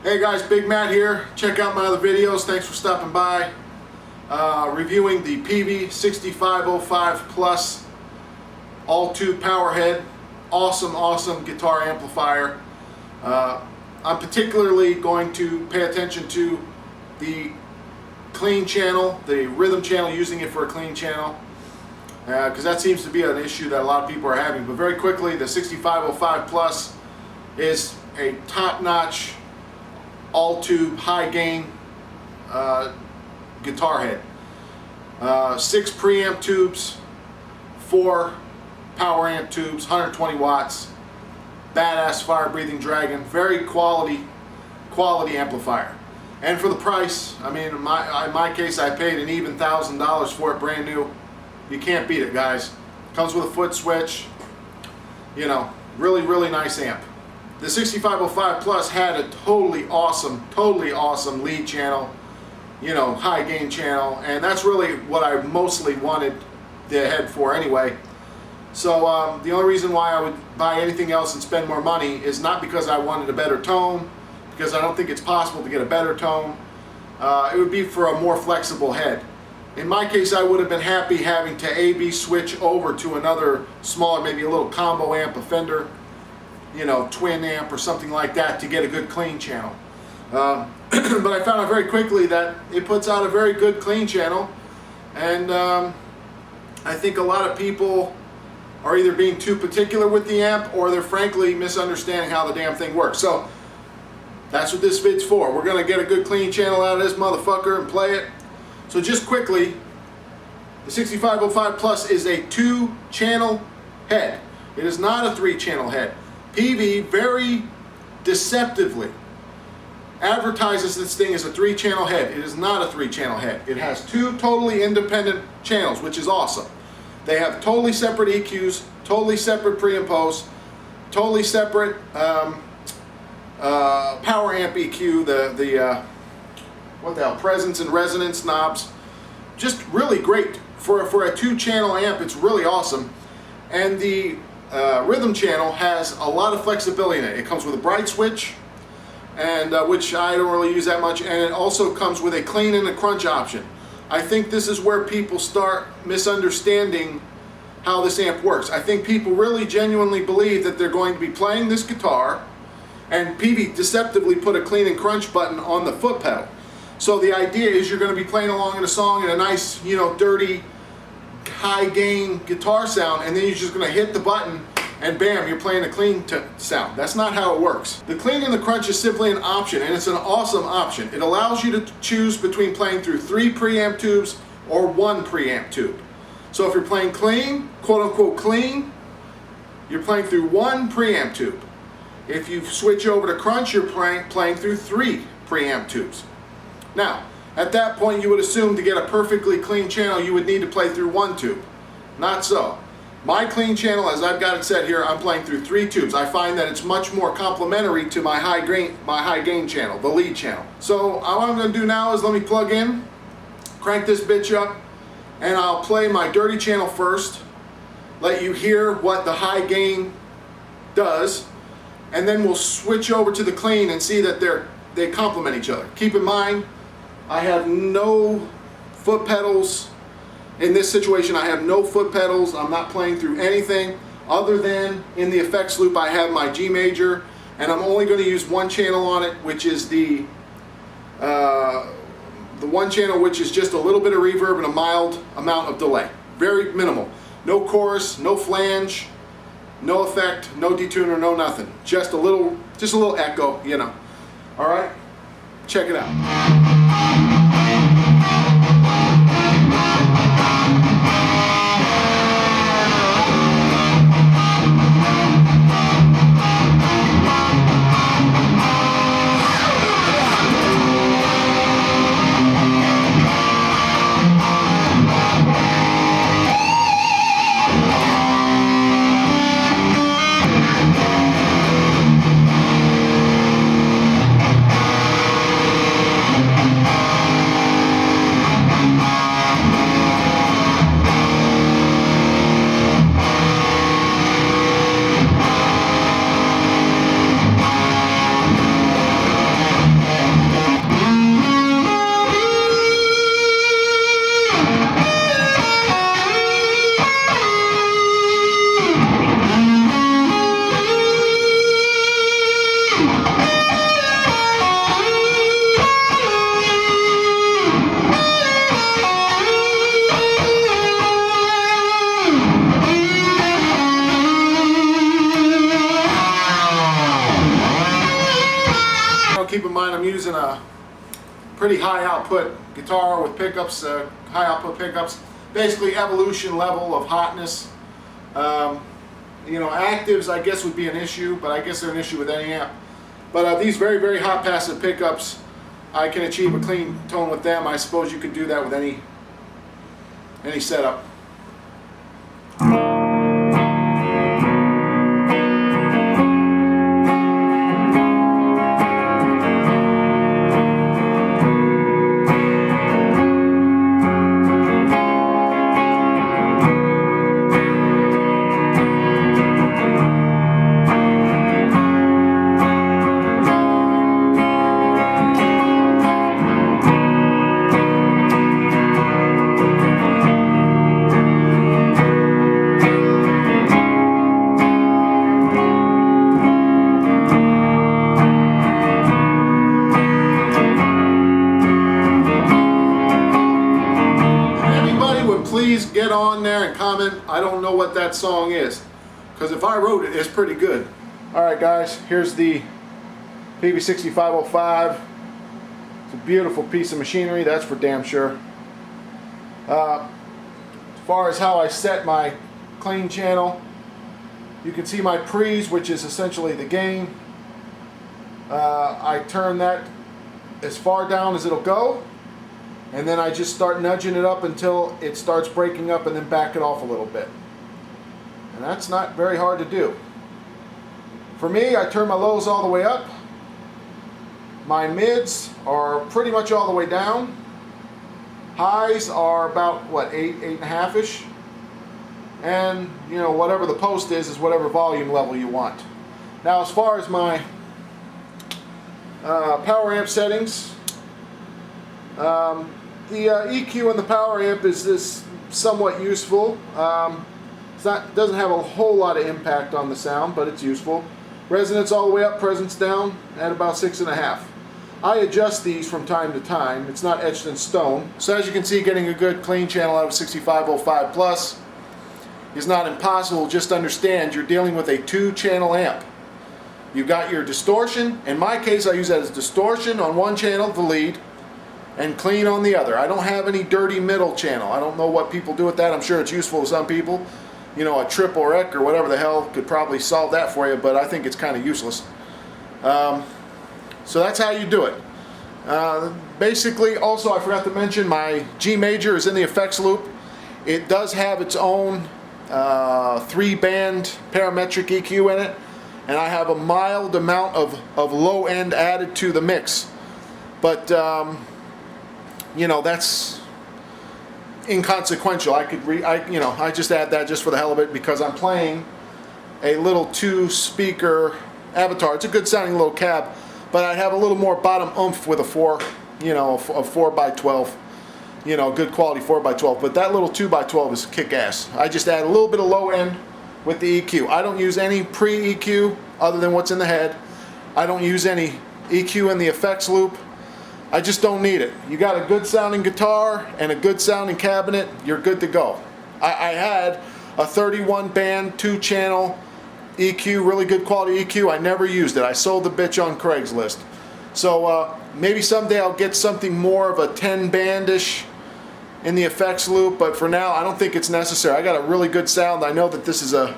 Hey guys, Big Matt here. Check out my other videos. Thanks for stopping by. Reviewing the Peavey 6505 Plus all-tube power head. Awesome guitar amplifier. I'm particularly going to pay attention to the clean channel, the rhythm channel, using it for a clean channel, because that seems to be an issue that a lot of people are having. But very quickly, the 6505 Plus is a top-notch all-tube high-gain guitar head. 6 preamp tubes, 4 power amp tubes, 120 watts, badass fire-breathing dragon, very quality amplifier. And for the price, I mean, in my case, I paid an even $1,000 for it, brand new. You can't beat it, guys. Comes with a foot switch. You know, really nice amp. The 6505 Plus had a totally awesome lead channel, you know, high gain channel, and that's really what I mostly wanted the head for anyway. So the only reason why I would buy anything else and spend more money is not because I wanted a better tone, because I don't think it's possible to get a better tone. It would be for a more flexible head. In my case, I would have been happy having to A/B switch over to another smaller, maybe a little combo amp, a Fender, you know, twin amp or something like that to get a good clean channel. But I found out very quickly that it puts out a very good clean channel, and I think a lot of people are either being too particular with the amp, or they're frankly misunderstanding how the damn thing works. So that's what this vid's for. We're gonna get a good clean channel out of this motherfucker and play it. So just quickly, the 6505 Plus is a 2-channel head. It is not a 3-channel head. Peavey very deceptively advertises this thing as a 3-channel head. It is not a 3-channel head. It has 2 totally independent channels, which is awesome. They have totally separate EQs, totally separate pre and post, totally separate power amp EQ, what the hell, presence and resonance knobs. Just really great for a 2-channel amp. It's really awesome. And the rhythm channel has a lot of flexibility in it. It comes with a bright switch, and which I don't really use that much, and it also comes with a clean and a crunch option. I think this is where people start misunderstanding how this amp works. I think people really genuinely believe that they're going to be playing this guitar, and Peavey deceptively put a clean and crunch button on the foot pedal. So the idea is you're going to be playing along in a song in a nice, you know, dirty, high gain guitar sound, and then you're just going to hit the button and bam, you're playing a clean sound. That's not how it works. The clean and the crunch is simply an option, and it's an awesome option. It allows you to choose between playing through 3 preamp tubes or 1 preamp tube. So if you're playing clean, quote unquote clean, you're playing through 1 preamp tube. If you switch over to crunch, you're playing through 3 preamp tubes. Now, at that point, you would assume to get a perfectly clean channel, you would need to play through 1 tube. Not so. My clean channel, as I've got it set here, I'm playing through 3 tubes. I find that it's much more complementary to my high gain channel, the lead channel. So what I'm going to do now is let me plug in, crank this bitch up, and I'll play my dirty channel first, let you hear what the high gain does, and then we'll switch over to the clean and see that they complement each other. Keep in mind, I have no foot pedals. In this situation, I have no foot pedals. I'm not playing through anything other than in the effects loop I have my G major, and I'm only going to use 1 channel on it, which is the 1 channel which is just a little bit of reverb and a mild amount of delay. Very minimal. No chorus, no flange, no effect, no detuner, no nothing. Just a little echo, you know. All right, check it out. keep in mind I'm using a pretty high output guitar with pickups, high output pickups. Basically evolution level of hotness. You know, actives I guess would be an issue, but I guess they're an issue with any amp. But these very, very hot passive pickups, I can achieve a clean tone with them. I suppose you could do that with any setup. Please get on there and comment. I don't know what that song is, because if I wrote it, it's pretty good. Alright guys, here's the Peavey 6505. It's a beautiful piece of machinery, that's for damn sure. As far as how I set my clean channel, you can see my pre's, which is essentially the gain. I turn that as far down as it'll go, and then I just start nudging it up until it starts breaking up, and then back it off a little bit. And that's not very hard to do. For me, I turn my lows all the way up. My mids are pretty much all the way down. Highs are about, what, 8.5-ish. And, you know, whatever the post is whatever volume level you want. Now, as far as my power amp settings, the EQ in the power amp is somewhat useful. Doesn't have a whole lot of impact on the sound, but it's useful. Resonance all the way up, presence down at about 6.5. I adjust these from time to time. It's not etched in stone. So as you can see, getting a good clean channel out of 6505 Plus is not impossible. Just understand you're dealing with a 2-channel amp. You've got your distortion. In my case, I use that as distortion on one channel, the lead, and clean on the other. I don't have any dirty middle channel. I don't know what people do with that. I'm sure it's useful to some people. You know, a triple rec or whatever the hell could probably solve that for you, but I think it's kind of useless. So that's how you do it. Basically, also I forgot to mention, my G major is in the effects loop. It does have its own 3-band parametric EQ in it, and I have a mild amount of low end added to the mix. But you know, that's inconsequential. I just add that just for the hell of it, because I'm playing a little 2-speaker Avatar. It's a good sounding little cab, but I'd have a little more bottom oomph with a 4x12, you know, good quality 4x12. But that little 2x12 is kick-ass. I just add a little bit of low end with the EQ. I don't use any pre-EQ other than what's in the head. I don't use any EQ in the effects loop. I just don't need it. You got a good sounding guitar and a good sounding cabinet, you're good to go. I had a 31-band 2-channel EQ, really good quality EQ. I never used it. I sold the bitch on Craigslist. So maybe someday I'll get something more of a 10-bandish in the effects loop, but for now I don't think it's necessary. I got a really good sound. I know that this is a,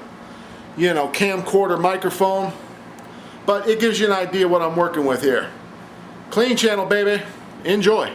you know, camcorder microphone, but it gives you an idea what I'm working with here. Clean channel, baby. Enjoy.